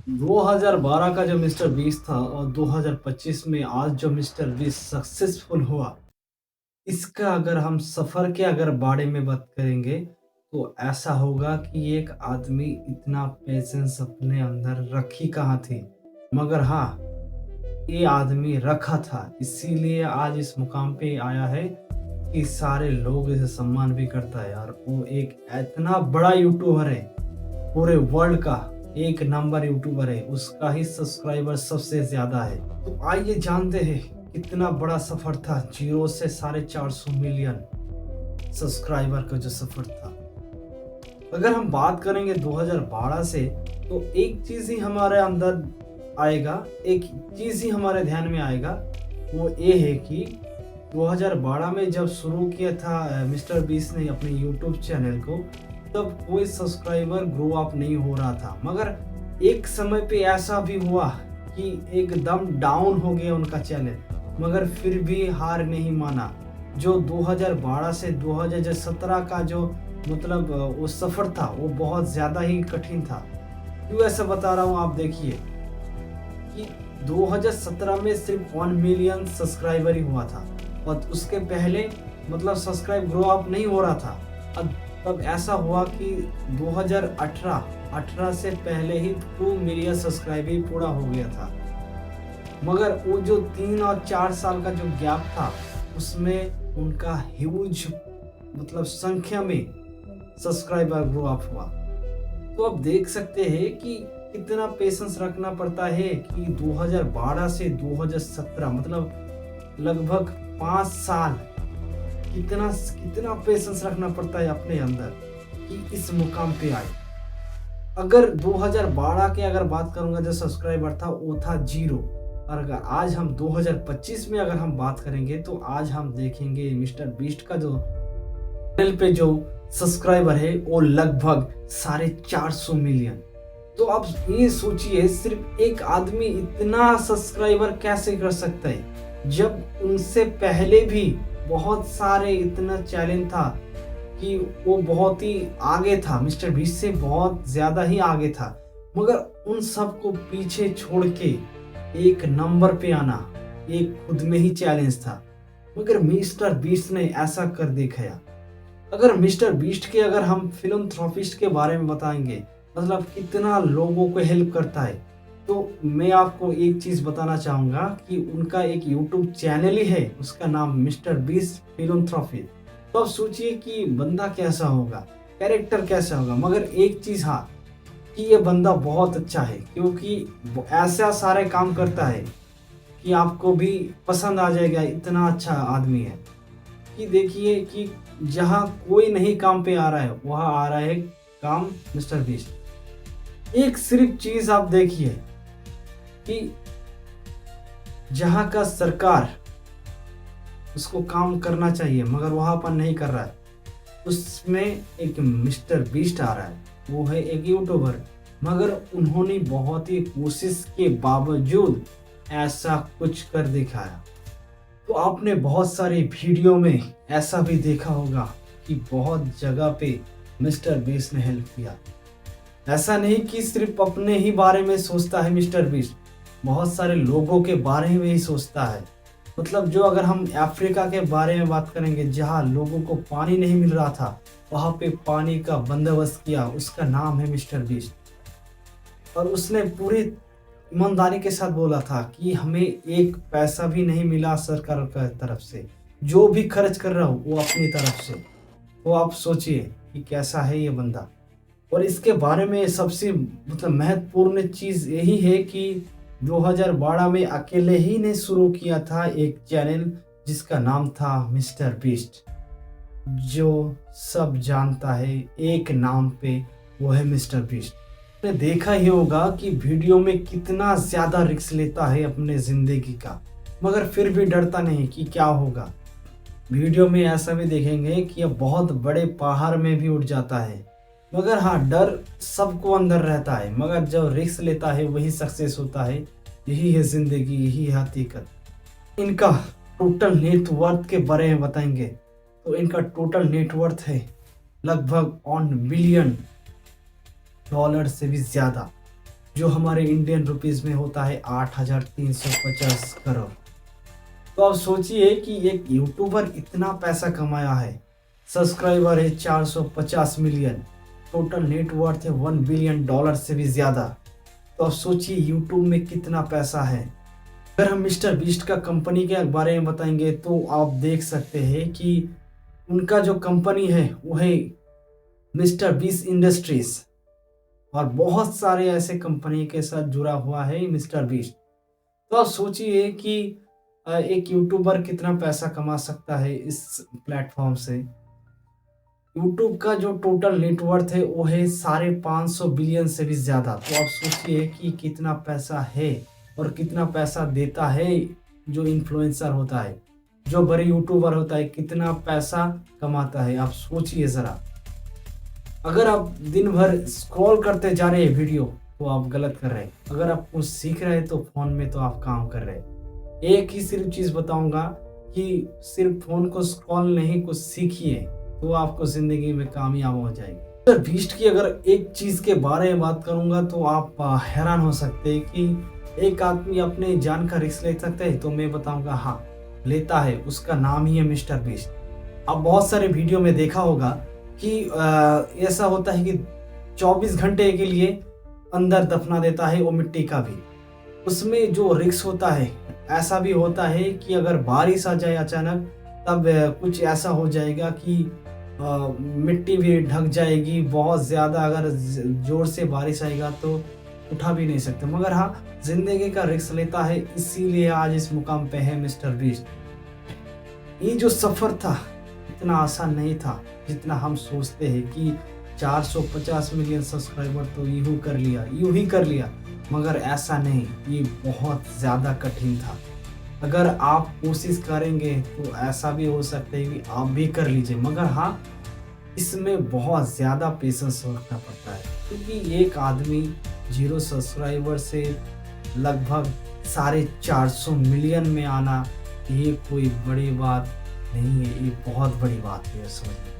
2012 का जो mister beast था और 2025 में आज जो मिस्टर बीस्ट सक्सेसफुल हुआ, इसका अगर हम सफ़र के अगर बारे में बात करेंगे, तो ऐसा होगा कि एक आदमी इतना पेशेंस अपने अंदर रख ही कहाँ थी। मगर हाँ, ये आदमी रखा था, इसीलिए आज इस मुकाम पे आया है कि सारे लोग इसे सम्मान भी करता है यार। वो एक इतना बड़ा यूट्यूबर है, पूरे वर्ल्ड का एक नंबर यूट्यूबर है, उसका ही सब्सक्राइबर सबसे ज़्यादा है। तो आइए जानते हैं कितना बड़ा सफ़र था, 0 से 450 मिलियन सब्सक्राइबर का जो सफ़र था। अगर हम बात करेंगे 2012 से, तो एक चीज़ ही हमारे अंदर आएगा, एक चीज़ ही हमारे ध्यान में आएगा, वो ये है कि 2012 में जब शुरू किया था मिस्टर बीस्ट ने अपने यूट्यूब चैनल को, तब कोई सब्सक्राइबर ग्रो अप नहीं हो रहा था। मगर एक समय पे ऐसा भी हुआ कि एकदम डाउन हो गया उनका चैनल, मगर फिर भी हार नहीं माना। जो 2012 से 2017 का जो मतलब वो सफ़र था, वो बहुत ज़्यादा ही कठिन था। क्यों ऐसा बता रहा हूँ, आप देखिए कि 2017 में सिर्फ 1 मिलियन सब्सक्राइबर ही हुआ था और उसके पहले मतलब सब्सक्राइब ग्रो अप नहीं हो रहा था। अब तब ऐसा हुआ कि 2018 से पहले ही 2 मिलियन सब्सक्राइबर ही पूरा हो गया था। मगर वो जो 3 और 4 साल का जो गैप था, उसमें उनका ह्यूज मतलब संख्या में सब्सक्राइबर ग्रो अप हुआ। तो आप देख सकते हैं कि कितना पेशेंस रखना पड़ता है कि 2012 से 2017 मतलब लगभग 5 साल, कितना कितना पेशेंस रखना पड़ता है अपने अंदर कि इस मुकाम पे आए। अगर 2012 के अगर बात करूंगा, जो सब्सक्राइबर था वो था 0, और अगर आज हम 2025 में अगर हम बात करेंगे, तो आज हम देखेंगे मिस्टर बीस्ट का जो चैनल पे जो सब्सक्राइबर है वो लगभग 450 मिलियन। तो आप ये सोचिए, सिर्फ एक आदमी इतना सब्सक्राइबर कैसे कर सकता है, जब उनसे पहले भी बहुत सारे इतना चैलेंज था कि वो बहुत ही आगे था, मिस्टर बीस्ट से बहुत ज़्यादा ही आगे था। मगर उन सब को पीछे छोड़ के एक नंबर पे आना एक खुद में ही चैलेंज था। मगर मिस्टर बीस्ट ने ऐसा कर दिखाया। अगर मिस्टर बीस्ट के अगर हम फिलंथ्रोपिस्ट के बारे में बताएंगे, मतलब कितना लोगों को हेल्प करता है, तो मैं आपको एक चीज़ बताना चाहूँगा कि उनका एक यूट्यूब चैनल ही है, उसका नाम मिस्टर बीस्ट फिलंथ्रोपिस्ट। तो आप सोचिए कि बंदा कैसा होगा, कैरेक्टर कैसा होगा। मगर एक चीज़ हाँ, कि ये बंदा बहुत अच्छा है, क्योंकि वो ऐसा सारे काम करता है कि आपको भी पसंद आ जाएगा, इतना अच्छा आदमी है। कि देखिए कि जहाँ कोई नहीं काम पे आ रहा है, वहाँ आ रहा है काम मिस्टर बीस्ट। एक सिर्फ चीज आप देखिए कि जहाँ का सरकार उसको काम करना चाहिए मगर वहाँ पर नहीं कर रहा है, उसमें एक मिस्टर बीस्ट आ रहा है। वो है एक यूट्यूबर, मगर उन्होंने बहुत ही कोशिश के बावजूद ऐसा कुछ कर दिखाया। तो आपने बहुत सारी वीडियो में ऐसा भी देखा होगा कि बहुत जगह पे मिस्टर बीस्ट ने हेल्प किया। ऐसा नहीं कि सिर्फ अपने ही बारे में सोचता है मिस्टर बीस्ट, बहुत सारे लोगों के बारे में ही सोचता है। मतलब जो अगर हम अफ्रीका के बारे में बात करेंगे, जहाँ लोगों को पानी नहीं मिल रहा था, वहाँ पे पानी का बंदोबस्त किया, उसका नाम है मिस्टर बीस्ट। और उसने पूरी ईमानदारी के साथ बोला था कि हमें एक पैसा भी नहीं मिला सरकार की तरफ से, जो भी खर्च कर रहा हूँ वो अपनी तरफ से। तो आप सोचिए कि कैसा है ये बंदा। और इसके बारे में सबसे मतलब महत्वपूर्ण चीज़ यही है कि 2012 में अकेले ही ने शुरू किया था एक चैनल, जिसका नाम था मिस्टर बीस्ट। जो सब जानता है एक नाम पे, वो है मिस्टर बीस्ट। आपने देखा ही होगा कि वीडियो में कितना ज़्यादा रिस्क लेता है अपने ज़िंदगी का, मगर फिर भी डरता नहीं कि क्या होगा। वीडियो में ऐसा भी देखेंगे कि यह बहुत बड़े पहाड़ में भी उठ जाता है। मगर हाँ, डर सबको अंदर रहता है, मगर जो रिस्क लेता है वही सक्सेस होता है। यही है ज़िंदगी, यही है हकीकत। इनका टोटल नेटवर्थ के बारे में बताएंगे, तो इनका टोटल नेटवर्थ है लगभग 1 बिलियन डॉलर से भी ज़्यादा, जो हमारे इंडियन रुपीस में होता है 8,350 करोड़। तो आप सोचिए कि एक यूट्यूबर इतना पैसा कमाया है, सब्सक्राइबर है 450 मिलियन, टोटल नेटवर्थ है $1 बिलियन से भी ज़्यादा। तो आप सोचिए यूट्यूब में कितना पैसा है। अगर हम मिस्टर बीस्ट का कंपनी के बारे में बताएंगे तो आप देख सकते हैं कि उनका जो कंपनी है वो है मिस्टर बीस्ट इंडस्ट्रीज, और बहुत सारे ऐसे कंपनी के साथ जुड़ा हुआ है मिस्टर बीस्ट। तो आप सोचिए कि एक यूट्यूबर कितना पैसा कमा सकता है इस प्लेटफॉर्म से। यूट्यूब का जो टोटल नेटवर्थ है वो है 550 बिलियन से भी ज़्यादा। तो आप सोचिए कि कितना पैसा है और कितना पैसा देता है जो इन्फ्लुएंसर होता है, जो बड़े यूट्यूबर होता है, कितना पैसा कमाता है। आप सोचिए ज़रा। अगर आप दिन भर स्क्रॉल करते जा रहे हैं वीडियो तो आप गलत कर रहे हैं। अगर आप कुछ सीख रहे हैं तो फ़ोन में तो आप काम कर रहे हैं। एक ही सिर्फ चीज़ बताऊंगा कि सिर्फ फ़ोन को स्क्रॉल नहीं, कुछ सीखिए तो आपको ज़िंदगी में कामयाब हो जाएगी। मिस्टर बीस्ट की अगर एक चीज़ के बारे में बात करूंगा तो आप हैरान हो सकते हैं कि एक आदमी अपने जान का रिस्क ले सकता है। तो मैं बताऊंगा हाँ, लेता है। उसका नाम ही है मिस्टर बीस्ट। आप बहुत सारे वीडियो में देखा होगा कि ऐसा होता है कि 24 घंटे के लिए अंदर दफना देता है वो मिट्टी का भी। उसमें जो रिस्क होता है, ऐसा भी होता है कि अगर बारिश आ जाए अचानक तब कुछ ऐसा हो जाएगा कि मिट्टी भी ढक जाएगी बहुत ज़्यादा। अगर ज़ोर से बारिश आएगा तो उठा भी नहीं सकते। मगर हाँ, जिंदगी का रिस्क लेता है, इसीलिए आज इस मुकाम पे है मिस्टर बीस्ट। ये जो सफ़र था इतना आसान नहीं था जितना हम सोचते हैं कि 450 मिलियन सब्सक्राइबर तो यूं ही कर लिया। मगर ऐसा नहीं, ये बहुत ज़्यादा कठिन था। अगर आप कोशिश करेंगे तो ऐसा भी हो सकता है कि आप भी कर लीजिए। मगर हाँ, इसमें बहुत ज़्यादा पेशेंस रखना पड़ता है, क्योंकि एक आदमी 0 सब्सक्राइबर से लगभग 450 मिलियन में आना ये कोई बड़ी बात नहीं है, ये बहुत बड़ी बात है समझ।